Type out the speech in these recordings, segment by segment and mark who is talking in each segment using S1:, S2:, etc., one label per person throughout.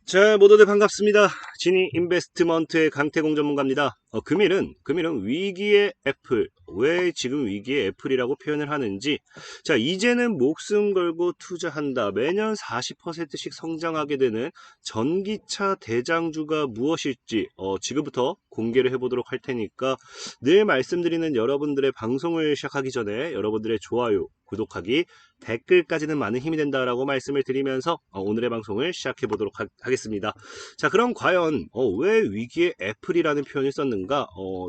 S1: 자, 모두들 반갑습니다. 지니 인베스트먼트의 강태공 전문가입니다. 금일은 위기의 애플. 왜 지금 위기의 애플이라고 표현을 하는지. 자, 이제는 목숨 걸고 투자한다. 매년 40%씩 성장하게 되는 전기차 대장주가 무엇일지, 지금부터 공개를 해보도록 할 테니까 늘 말씀드리는 여러분들의 방송을 시작하기 전에 여러분들의 좋아요, 구독하기, 댓글까지는 많은 힘이 된다라고 말씀을 드리면서 오늘의 방송을 시작해 보도록 하겠습니다. 자, 그럼 과연 왜 위기의 애플이라는 표현을 썼는가?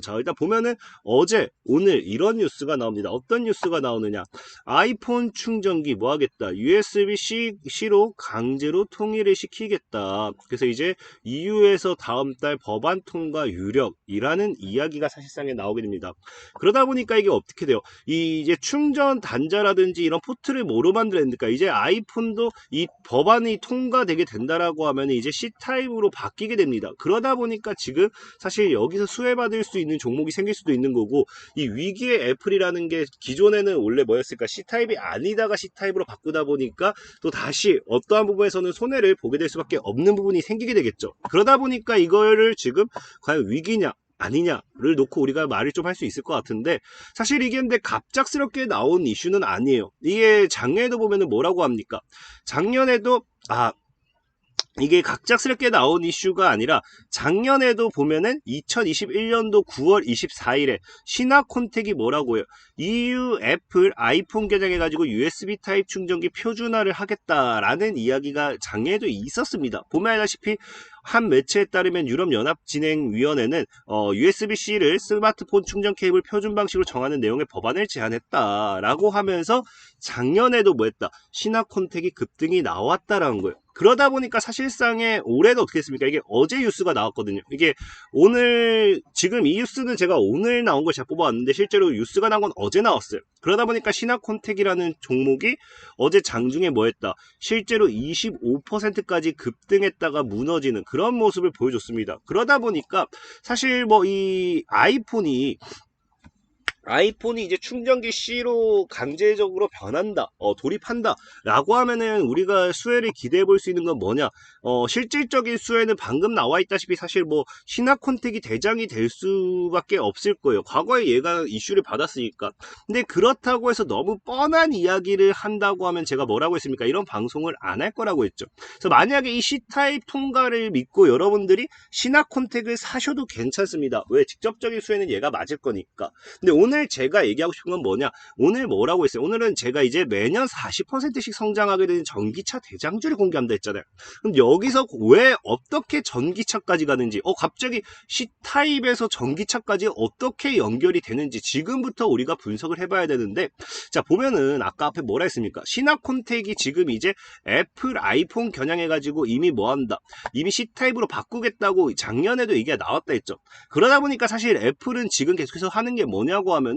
S1: 자, 일단 보면은 어제, 오늘 이런 뉴스가 나옵니다. 어떤 뉴스가 나오느냐? 아이폰 충전기 뭐 하겠다? USB-C로 강제로 통일을 시키겠다. 그래서 이제 EU에서 다음 달 법안 통과 유력이라는 이야기가 사실상에 나오게 됩니다. 그러다 보니까 이게 어떻게 돼요? 이제 충전 단자라든지 이런 포트를 뭐로 만들었는가? 이제 아이폰도 이 법안이 통과되게 된다라고 하면 이제 C타입으로 바뀌게 됩니다. 그러다 보니까 지금 사실 여기서 수혜받을 수 있는 종목이 생길 수도 있는 거고, 이 위기의 애플이라는 게 기존에는 원래 뭐였을까? C타입이 아니다가 C타입으로 바꾸다 보니까 또 다시 어떠한 부분에서는 손해를 보게 될 수밖에 없는 부분이 생기게 되겠죠. 그러다 보니까 이거를 지금 과연 위기냐 아니냐를 놓고 우리가 말을 좀 할 수 있을 것 같은데, 사실 이게 근데 갑작스럽게 나온 이슈는 아니에요. 이게 작년에도 보면은 뭐라고 합니까? 작년에도 이게 갑작스럽게 나온 이슈가 아니라 작년에도 보면은 2021년도 9월 24일에 신화콘텍이 뭐라고 해요? EU 애플 아이폰 개량해가지고 USB 타입 충전기 표준화를 하겠다라는 이야기가 작년에도 있었습니다. 보면 알다시피 한 매체에 따르면 유럽연합진행위원회는 USB-C를 스마트폰 충전 케이블 표준 방식으로 정하는 내용의 법안을 제안했다라고 하면서 작년에도 뭐했다? 신화콘텍이 급등이 나왔다라는 거예요. 그러다 보니까 사실상에 올해도 어떻게 했습니까? 이게 어제 뉴스가 나왔거든요. 이게 오늘, 지금 이 뉴스는 제가 오늘 나온 걸 제가 뽑아왔는데 실제로 뉴스가 나온 건 어제 나왔어요. 그러다 보니까 신화콘텍이라는 종목이 어제 장중에 뭐했다? 실제로 25%까지 급등했다가 무너지는 그런 모습을 보여줬습니다. 그러다 보니까 사실 뭐 이 아이폰이 이제 충전기 C로 강제적으로 변한다, 돌입한다 라고 하면은 우리가 수혜를 기대해 볼 수 있는 건 뭐냐? 실질적인 수혜는 방금 나와 있다시피 사실 뭐 신화콘텍이 대장이 될 수밖에 없을 거예요. 과거에 얘가 이슈를 받았으니까. 근데 그렇다고 해서 너무 뻔한 이야기를 한다고 하면 제가 뭐라고 했습니까? 이런 방송을 안 할 거라고 했죠. 그래서 만약에 이 C타입 통과를 믿고 여러분들이 신화콘텍을 사셔도 괜찮습니다. 왜? 직접적인 수혜는 얘가 맞을 거니까. 근데 오늘 제가 얘기하고 싶은 건 뭐냐? 오늘 뭐라고 했어요? 오늘은 제가 이제 매년 40%씩 성장하게 되는 전기차 대장주를 공개한다 했잖아요. 그럼 여기서 왜 어떻게 전기차까지 가는지, 갑자기 C타입에서 전기차까지 어떻게 연결이 되는지 지금부터 우리가 분석을 해봐야 되는데, 자, 보면은 아까 앞에 뭐라 했습니까? 신화콘텍이 지금 이제 애플 아이폰 겨냥해가지고 이미 뭐한다? 이미 C타입으로 바꾸겠다고 작년에도 얘기가 나왔다 했죠. 그러다 보니까 사실 애플은 지금 계속해서 하는 게 뭐냐고 하면은,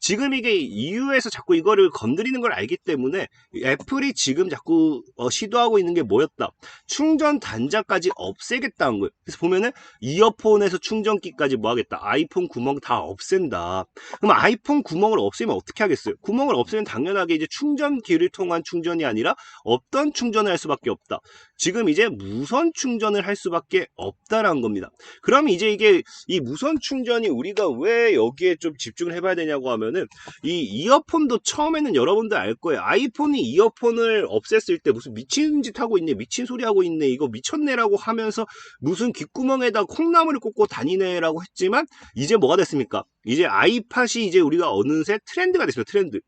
S1: 지금 이게 EU에서 자꾸 이거를 건드리는 걸 알기 때문에 애플이 지금 자꾸 시도하고 있는 게 뭐였다? 충전 단자까지 없애겠다는 거예요. 그래서 보면은 이어폰에서 충전기까지 뭐 하겠다? 아이폰 구멍 다 없앤다. 그럼 아이폰 구멍을 없애면 어떻게 하겠어요? 구멍을 없애면 당연하게 이제 충전기를 통한 충전이 아니라 없던 충전을 할 수밖에 없다. 지금 이제 무선 충전을 할 수밖에 없다라는 겁니다. 그럼 이제 이게 이 무선 충전이 우리가 왜 여기에 좀 집중을 해봐야 되냐고 하면은, 이 이어폰도 처음에는 여러분들 알 거예요. 아이폰이 이어폰을 없앴을 때 무슨 미친 짓 하고 있네, 미친 소리 하고 있네, 이거 미쳤네라고 하면서 무슨 귓구멍에다 콩나물을 꽂고 다니네라고 했지만, 이제 뭐가 됐습니까? 이제 아이팟이 이제 우리가 어느새 트렌드가 됐습니다.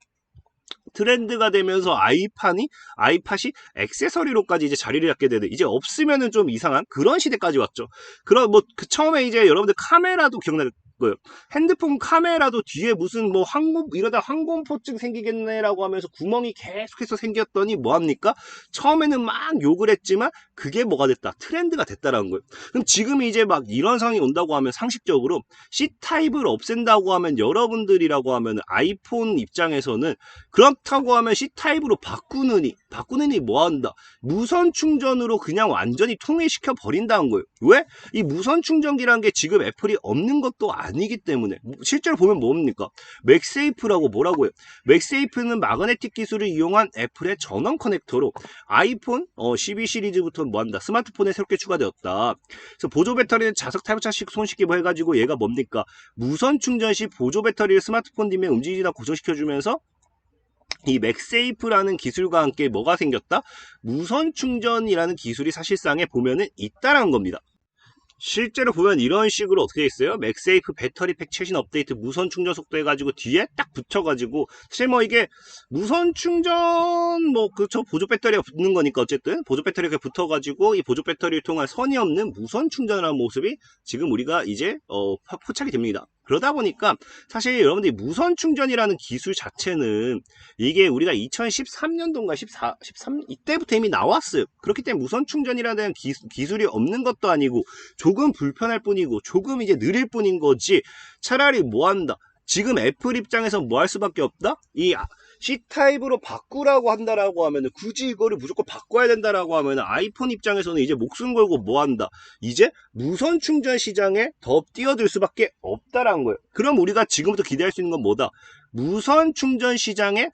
S1: 트렌드가 되면서 아이팟이 액세서리로까지 이제 자리를 잡게 되는, 이제 없으면은 좀 이상한 그런 시대까지 왔죠. 그런 뭐 그 처음에 이제 여러분들 카메라도 기억날 거예요. 핸드폰 카메라도 뒤에 무슨 뭐 이러다 항공포증 생기겠네라고 하면서 구멍이 계속해서 생겼더니 뭐합니까? 처음에는 막 욕을 했지만 그게 뭐가 됐다? 트렌드가 됐다라는 거예요. 그럼 지금 이제 막 이런 상황이 온다고 하면 상식적으로 C타입을 없앤다고 하면 여러분들이라고 하면 아이폰 입장에서는 그렇다고 하면 C타입으로 바꾸느니 뭐한다? 무선 충전으로 그냥 완전히 통일시켜 버린다는 거예요. 왜? 이 무선 충전기라는 게 지금 애플이 없는 것도 아니기 때문에. 실제로 보면 뭡니까? 맥세이프라고 뭐라고 해요? 맥세이프는 마그네틱 기술을 이용한 애플의 전원 커넥터로 아이폰 12 시리즈부터 뭐한다? 스마트폰에 새롭게 추가되었다. 그래서 보조 배터리는 자석 타입차식 손쉽게 뭐 해가지고 얘가 뭡니까? 무선 충전 시 보조 배터리를 스마트폰 뒷면 움직이다 고정시켜주면서 이 맥세이프라는 기술과 함께 뭐가 생겼다? 무선 충전이라는 기술이 사실상에 보면은 있다라는 겁니다. 실제로 보면 이런 식으로 어떻게 있어요? 맥세이프 배터리팩 최신 업데이트 무선 충전 속도 해가지고 뒤에 딱 붙여가지고 사실 뭐 이게 무선 충전 뭐 그쵸 보조 배터리가 붙는 거니까 어쨌든 보조 배터리가 붙어가지고 이 보조 배터리를 통한 선이 없는 무선 충전이라는 모습이 지금 우리가 이제 포착이 됩니다. 그러다 보니까 사실 여러분들이 무선 충전이라는 기술 자체는 이게 우리가 2013년도인가 13 이때부터 이미 나왔어요. 그렇기 때문에 무선 충전이라는 기술이 없는 것도 아니고 조금 불편할 뿐이고 조금 이제 느릴 뿐인 거지. 차라리 뭐한다? 지금 애플 입장에서 뭐 할 수밖에 없다? 이 C타입으로 바꾸라고 한다라고 하면 굳이 이거를 무조건 바꿔야 된다라고 하면 아이폰 입장에서는 이제 목숨 걸고 뭐 한다? 이제 무선 충전 시장에 더 뛰어들 수밖에 없다라는 거예요. 그럼 우리가 지금부터 기대할 수 있는 건 뭐다? 무선 충전 시장의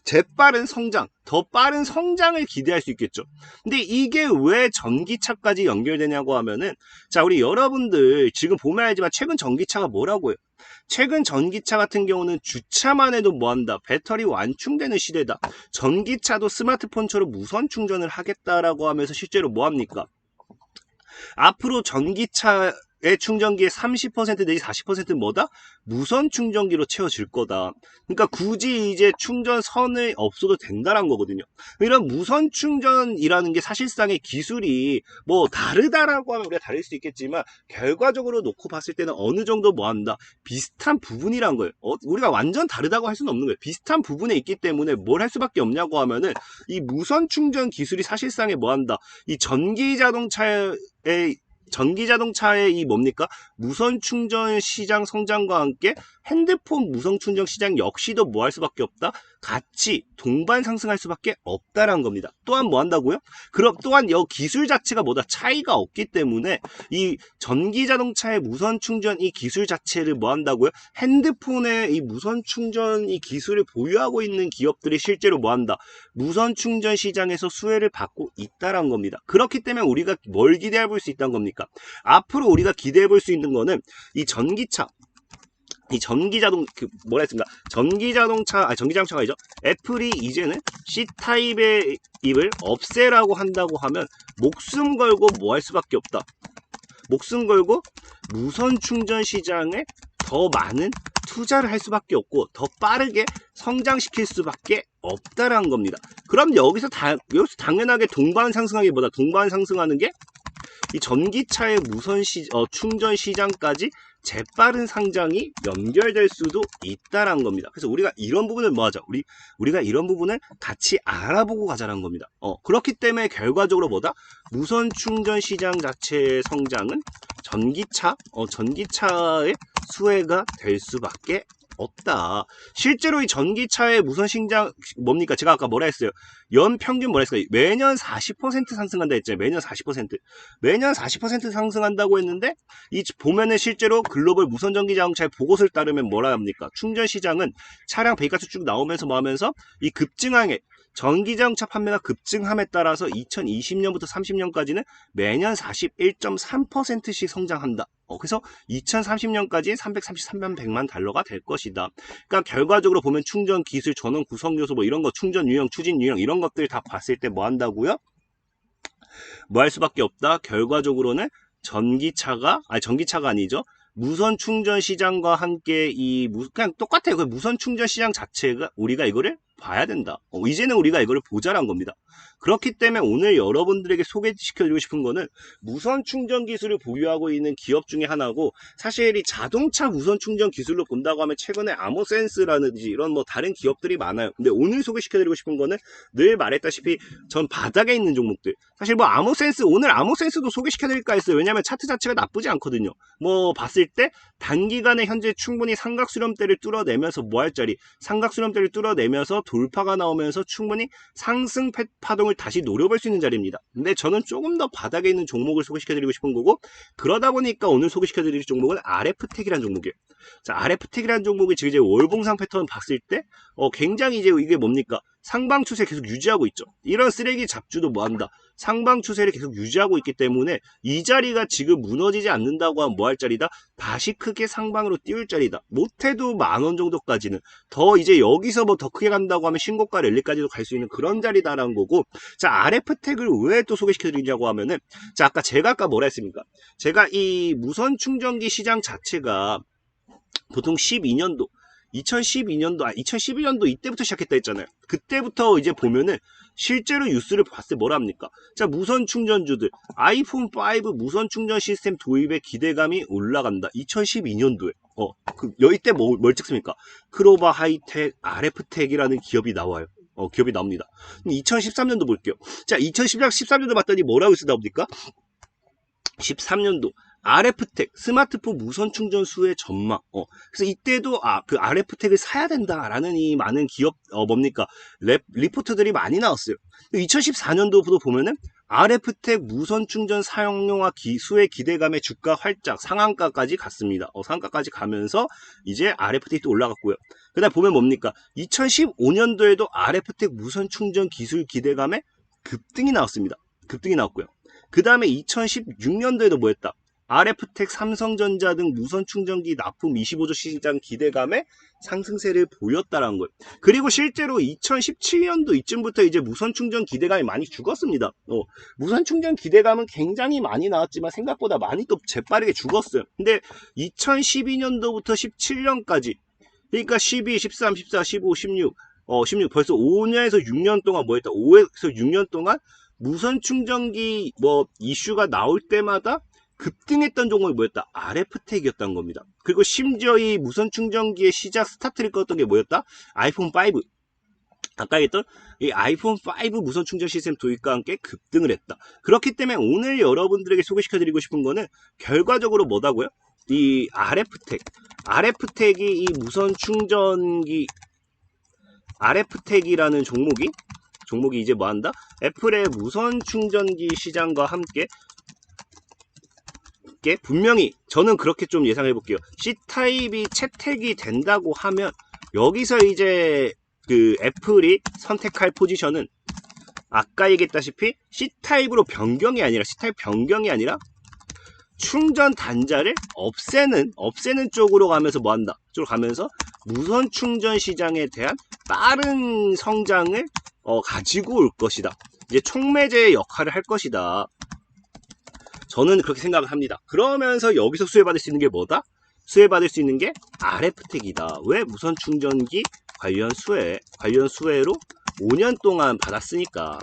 S1: 재빠른 성장, 더 빠른 성장을 기대할 수 있겠죠. 근데 이게 왜 전기차까지 연결되냐고 하면은 자 우리 여러분들 지금 보면 알지만 최근 전기차가 뭐라고 해요? 최근 전기차 같은 경우는 주차만 해도 뭐한다? 배터리 완충되는 시대다. 전기차도 스마트폰처럼 무선 충전을 하겠다라고 하면서 실제로 뭐합니까? 앞으로 전기차의 충전기의 30% 내지 40%는 뭐다? 무선 충전기로 채워질 거다. 그러니까 굳이 이제 충전선이 없어도 된다는 거거든요. 이런 무선 충전이라는 게 사실상의 기술이 뭐 다르다라고 하면 우리가 다를 수 있겠지만 결과적으로 놓고 봤을 때는 어느 정도 뭐한다? 비슷한 부분이란 거예요. 우리가 완전 다르다고 할 수는 없는 거예요. 비슷한 부분에 있기 때문에 뭘 할 수밖에 없냐고 하면은 이 무선 충전 기술이 사실상에 뭐한다? 이 전기 자동차의 이 뭡니까? 무선 충전 시장 성장과 함께 핸드폰 무선 충전 시장 역시도 뭐 할 수밖에 없다? 같이 동반 상승할 수밖에 없다라는 겁니다. 또한 뭐 한다고요? 그럼 또한 이 기술 자체가 뭐다? 차이가 없기 때문에 이 전기 자동차의 무선 충전 이 기술 자체를 뭐 한다고요? 핸드폰의 이 무선 충전 이 기술을 보유하고 있는 기업들이 실제로 뭐 한다? 무선 충전 시장에서 수혜를 받고 있다라는 겁니다. 그렇기 때문에 우리가 뭘 기대해 볼 수 있다는 겁니까? 앞으로 우리가 기대해 볼 수 있는 거는 이 전기차 전기자동차가 아니죠. 애플이 이제는 C타입의 입을 없애라고 한다고 하면 목숨 걸고 뭐 할 수밖에 없다. 목숨 걸고 무선 충전 시장에 더 많은 투자를 할 수밖에 없고 더 빠르게 성장시킬 수밖에 없다라는 겁니다. 그럼 여기서 당연하게 동반 상승하기보다 동반 상승하는 게 이 전기차의 무선 충전 시장까지 재빠른 상장이 연결될 수도 있다라는 겁니다. 그래서 우리가 이런 부분을 뭐 하자? 우리가 이런 부분을 같이 알아보고 가자라는 겁니다. 그렇기 때문에 결과적으로 뭐다? 무선 충전 시장 자체의 성장은 전기차의 수혜가 될 수밖에 없다. 실제로 이 전기차의 무선 시장 뭡니까? 제가 아까 뭐라 했어요? 연 평균 뭐라 했어요? 매년 40% 상승한다 했잖아요. 매년 40% 상승한다고 했는데 이 보면은 실제로 글로벌 무선 전기 자동차의 보고서를 따르면 뭐라 합니까? 충전 시장은 차량 배기가스 쭉 나오면서 뭐 하면서 이 급증항에 전기자동차 판매가 급증함에 따라서 2020년부터 30년까지는 매년 41.3%씩 성장한다. 그래서 2030년까지 333만 100만 달러가 될 것이다. 그러니까 결과적으로 보면 충전 기술, 전원 구성 요소 뭐 이런 거 충전 유형, 추진 유형 이런 것들 다 봤을 때 뭐 한다고요? 뭐 할 수밖에 없다. 결과적으로는 전기차가 아니죠. 무선 충전 시장과 함께 그냥 똑같아요. 그 무선 충전 시장 자체가 우리가 이거를 봐야 된다. 이제는 우리가 이거를 보자란 겁니다. 그렇기 때문에 오늘 여러분들에게 소개시켜드리고 싶은 거는 무선 충전 기술을 보유하고 있는 기업 중에 하나고, 사실 이 자동차 무선 충전 기술로 본다고 하면 최근에 아모센스라든지 이런 뭐 다른 기업들이 많아요. 근데 오늘 소개시켜드리고 싶은 거는 늘 말했다시피 전 바닥에 있는 종목들. 사실 뭐 오늘 아모센스도 소개시켜드릴까 했어요. 왜냐면 차트 자체가 나쁘지 않거든요. 뭐 봤을 때 단기간에 현재 충분히 삼각수렴대를 뚫어내면서 뭐 할 자리, 삼각수렴대를 뚫어내면서 돌파가 나오면서 충분히 상승 파동을 다시 노려볼 수 있는 자리입니다. 근데 저는 조금 더 바닥에 있는 종목을 소개시켜드리고 싶은 거고, 그러다 보니까 오늘 소개시켜드릴 종목은 RF텍이라는 종목이에요. 자, RF텍이라는 종목이 지금 이제 월봉상 패턴 봤을 때 굉장히 이제 이게 뭡니까? 상방 추세 계속 유지하고 있죠. 이런 쓰레기 잡주도 뭐한다? 상방 추세를 계속 유지하고 있기 때문에 이 자리가 지금 무너지지 않는다고 하면 뭐 할 자리다? 다시 크게 상방으로 띄울 자리다. 못해도 10,000원 정도까지는, 더 이제 여기서 뭐 더 크게 간다고 하면 신고가 랠리까지도 갈 수 있는 그런 자리다라는 거고. 자, RF텍을 왜 또 소개시켜 드리냐고 하면은, 자, 제가 뭐라 했습니까? 제가 이 무선 충전기 시장 자체가 보통 2012년도 이때부터 시작했다 했잖아요. 그때부터 이제 보면은 실제로 뉴스를 봤을 때 뭐라 합니까? 자, 무선 충전주들, 아이폰 5 무선 충전 시스템 도입에 기대감이 올라간다. 2012년도에. 이때 뭘 찍습니까? 크로바 하이텍, RF텍이라는 기업이 나와요. 기업이 나옵니다. 2013년도 볼게요. 자, 2013년도 봤더니 뭐라고 나옵니까? 13년도. RF텍 스마트폰 무선 충전 수의 전망. 그래서 이때도 그 RF텍을 사야 된다라는 이 많은 기업 뭡니까? 리포트들이 많이 나왔어요. 2014년도부터 보면은 RF텍 무선 충전 사용료와 수의 기대감에 주가 활짝 상한가까지 갔습니다. 상한가까지 가면서 이제 RF텍이 또 올라갔고요. 그다음 보면 뭡니까? 2015년도에도 RF텍 무선 충전 기술 기대감에 급등이 나왔습니다. 급등이 나왔고요. 그 다음에 2016년도에도 뭐였다? RF텍, 삼성전자 등 무선 충전기 납품 25조 시장 기대감에 상승세를 보였다라는 거예요. 그리고 실제로 2017년도 이쯤부터 이제 무선 충전 기대감이 많이 죽었습니다. 무선 충전 기대감은 굉장히 많이 나왔지만 생각보다 많이 또 재빠르게 죽었어요. 근데 2012년도부터 17년까지, 그러니까 12, 13, 14, 15, 16, 16 벌써 5년에서 6년 동안 뭐였다? 5에서 6년 동안 무선 충전기 뭐 이슈가 나올 때마다 급등했던 종목이 뭐였다? RF텍이었던 겁니다. 그리고 심지어 이 무선 충전기의 시작 스타트를 껐던 게 뭐였다? 아이폰 5. 아까 얘기했던 이 아이폰 5 무선 충전 시스템 도입과 함께 급등을 했다. 그렇기 때문에 오늘 여러분들에게 소개시켜드리고 싶은 거는 결과적으로 뭐다고요? 이 RF텍이 이 무선 충전기, RF텍이라는 종목이 이제 뭐한다? 애플의 무선 충전기 시장과 함께 분명히 저는 그렇게 좀 예상해 볼게요. C타입이 채택이 된다고 하면 여기서 이제 그 애플이 선택할 포지션은 아까 얘기했다시피 C타입 변경이 아니라 충전 단자를 없애는 쪽으로 가면서 뭐한다? 쪽으로 가면서 무선 충전 시장에 대한 빠른 성장을 가지고 올 것이다. 이제 촉매제의 역할을 할 것이다. 저는 그렇게 생각을 합니다. 그러면서 여기서 수혜받을 수 있는 게 뭐다? 수혜받을 수 있는 게 RF텍이다. 왜? 무선 충전기 관련 수혜로 5년 동안 받았으니까.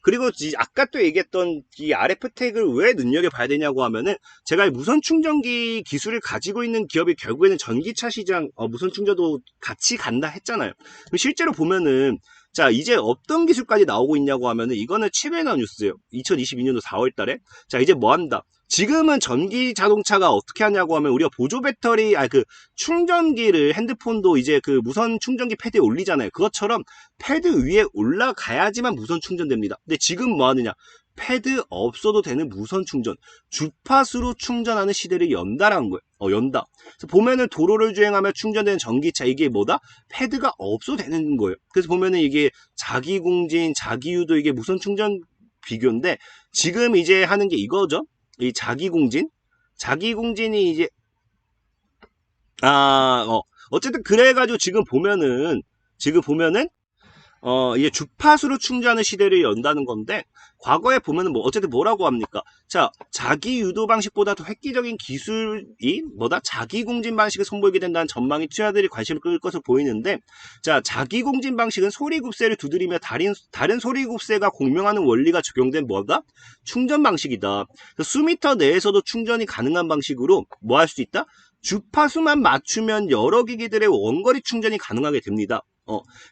S1: 그리고 아까 또 얘기했던 이 RF텍을 왜 눈여겨봐야 되냐고 하면은, 제가 무선 충전기 기술을 가지고 있는 기업이 결국에는 전기차 시장 무선 충전도 같이 간다 했잖아요. 실제로 보면은, 자, 이제 어떤 기술까지 나오고 있냐고 하면은, 이거는 최근에 나온 뉴스예요. 2022년도 4월 달에. 자, 이제 뭐 한다? 지금은 전기 자동차가 어떻게 하냐고 하면, 우리가 보조 배터리, 충전기를 핸드폰도 이제 그 무선 충전기 패드에 올리잖아요. 그것처럼 패드 위에 올라가야지만 무선 충전됩니다. 근데 지금 뭐 하느냐? 패드 없어도 되는 무선 충전, 주파수로 충전하는 시대를 연다라는 거예요. 연다. 그래서 보면은 도로를 주행하며 충전되는 전기차, 이게 뭐다? 패드가 없어도 되는 거예요. 그래서 보면은 이게 자기공진, 자기유도 이게 무선 충전 비교인데, 지금 이제 하는 게 이거죠. 이 자기공진이 이제 어쨌든 그래가지고 지금 보면은 이제 주파수로 충전하는 시대를 연다는 건데, 과거에 보면은 어쨌든 뭐라고 합니까? 자, 자기 유도 방식보다 더 획기적인 기술이 자기 공진 방식을 선보이게 된다는 전망이 투자들이 관심을 끌 것으로 보이는데, 자, 자기 공진 방식은 소리굽새를 두드리며 다른 소리굽새가 공명하는 원리가 적용된 충전 방식이다. 수미터 내에서도 충전이 가능한 방식으로 뭐 할 수 있다? 주파수만 맞추면 여러 기기들의 원거리 충전이 가능하게 됩니다.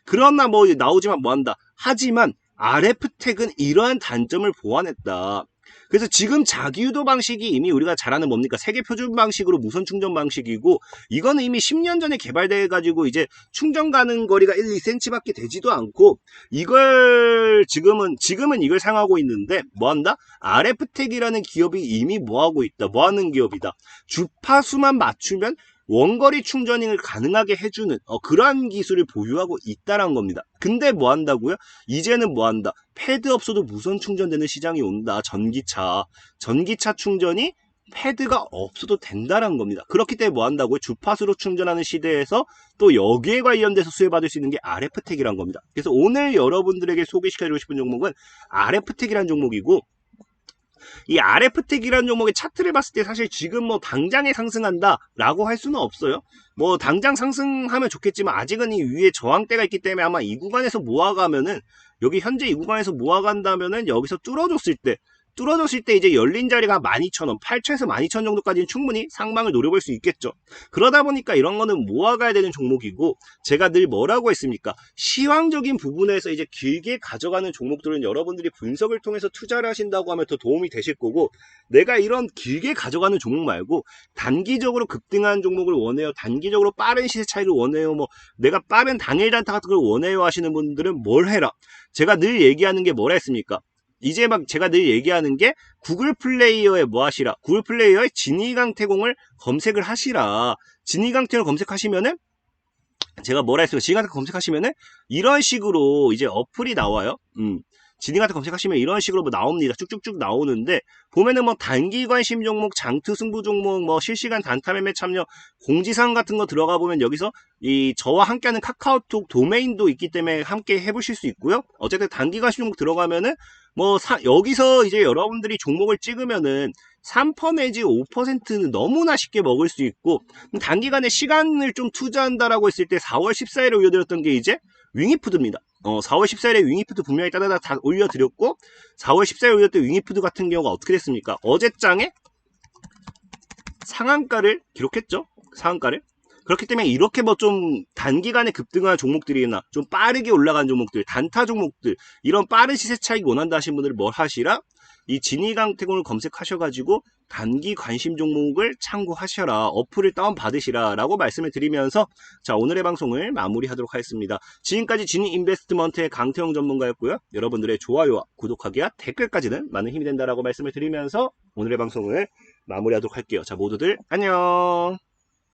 S1: 그러나 나오지만 뭐한다. 하지만 RF텍은 이러한 단점을 보완했다. 그래서 지금 자기유도 방식이 이미 우리가 잘 아는 뭡니까? 세계 표준 방식으로 무선 충전 방식이고, 이거는 이미 10년 전에 개발돼 가지고 이제 충전 가능 거리가 1, 2cm밖에 되지도 않고, 이걸 지금은 이걸 사용하고 있는데 뭐한다? RF텍이라는 기업이 이미 뭐하고 있다. 뭐하는 기업이다. 주파수만 맞추면 원거리 충전을 가능하게 해주는 그러한 기술을 보유하고 있다는 겁니다. 근데 뭐 한다고요? 이제는 뭐 한다? 패드 없어도 무선 충전되는 시장이 온다. 전기차 충전이 패드가 없어도 된다는 겁니다. 그렇기 때문에 뭐 한다고요? 주파수로 충전하는 시대에서 또 여기에 관련돼서 수혜받을 수 있는 게 RF텍이란 겁니다. 그래서 오늘 여러분들에게 소개시켜드리고 싶은 종목은 RF텍이란 종목이고, 이 RF텍이라는 종목의 차트를 봤을 때 사실 지금 당장에 상승한다 라고 할 수는 없어요. 당장 상승하면 좋겠지만 아직은 이 위에 저항대가 있기 때문에 아마 이 구간에서 모아가면은, 여기 현재 이 구간에서 모아간다면은 여기서 뚫어줬을 때 이제 열린 자리가 12,000원, 8,000에서 12,000 정도까지는 충분히 상방을 노려볼 수 있겠죠. 그러다 보니까 이런 거는 모아가야 되는 종목이고, 제가 늘 뭐라고 했습니까? 시황적인 부분에서 이제 길게 가져가는 종목들은 여러분들이 분석을 통해서 투자를 하신다고 하면 더 도움이 되실 거고, 내가 이런 길게 가져가는 종목 말고 단기적으로 급등하는 종목을 원해요, 단기적으로 빠른 시세 차이를 원해요, 내가 빠른 당일 단타 같은 걸 원해요 하시는 분들은 뭘 해라? 제가 늘 얘기하는 게 뭐라 했습니까? 이제 제가 늘 얘기하는 게 구글 플레이어에 뭐 하시라? 구글 플레이어에 진이강태공을 검색을 하시라. 진이강태공을 검색하시면은, 제가 뭐라 했어요? 진이강태공 검색하시면은 이런 식으로 이제 어플이 나와요. 진이강태공 검색하시면 이런 식으로 나옵니다. 쭉쭉쭉 나오는데, 보면은 단기 관심 종목, 장투 승부 종목, 실시간 단타 매매 참여, 공지사항 같은 거 들어가 보면 여기서 저와 함께하는 카카오톡 도메인도 있기 때문에 함께 해보실 수 있고요. 어쨌든 단기 관심 종목 들어가면은 여기서 이제 여러분들이 종목을 찍으면은 3% 내지 5%는 너무나 쉽게 먹을 수 있고, 단기간에 시간을 좀 투자한다라고 했을 때 4월 14일에 올려드렸던 게 이제 윙이푸드입니다. 4월 14일에 윙이푸드 분명히 따다다 다 올려드렸고, 4월 14일에 올렸던 윙이푸드 같은 경우가 어떻게 됐습니까? 어제장에 상한가를 기록했죠. 상한가를. 그렇기 때문에 이렇게 좀 단기간에 급등한 종목들이나 좀 빠르게 올라간 종목들, 단타 종목들, 이런 빠른 시세 차익 원한다 하신 분들은 뭘 하시라? 이 진이강태공을 검색하셔가지고 단기 관심 종목을 참고하셔라, 어플을 다운받으시라 라고 말씀을 드리면서, 자, 오늘의 방송을 마무리하도록 하겠습니다. 지금까지 진이인베스트먼트의 강태용 전문가였고요. 여러분들의 좋아요와 구독하기와 댓글까지는 많은 힘이 된다라고 말씀을 드리면서 오늘의 방송을 마무리하도록 할게요. 자, 모두들 안녕.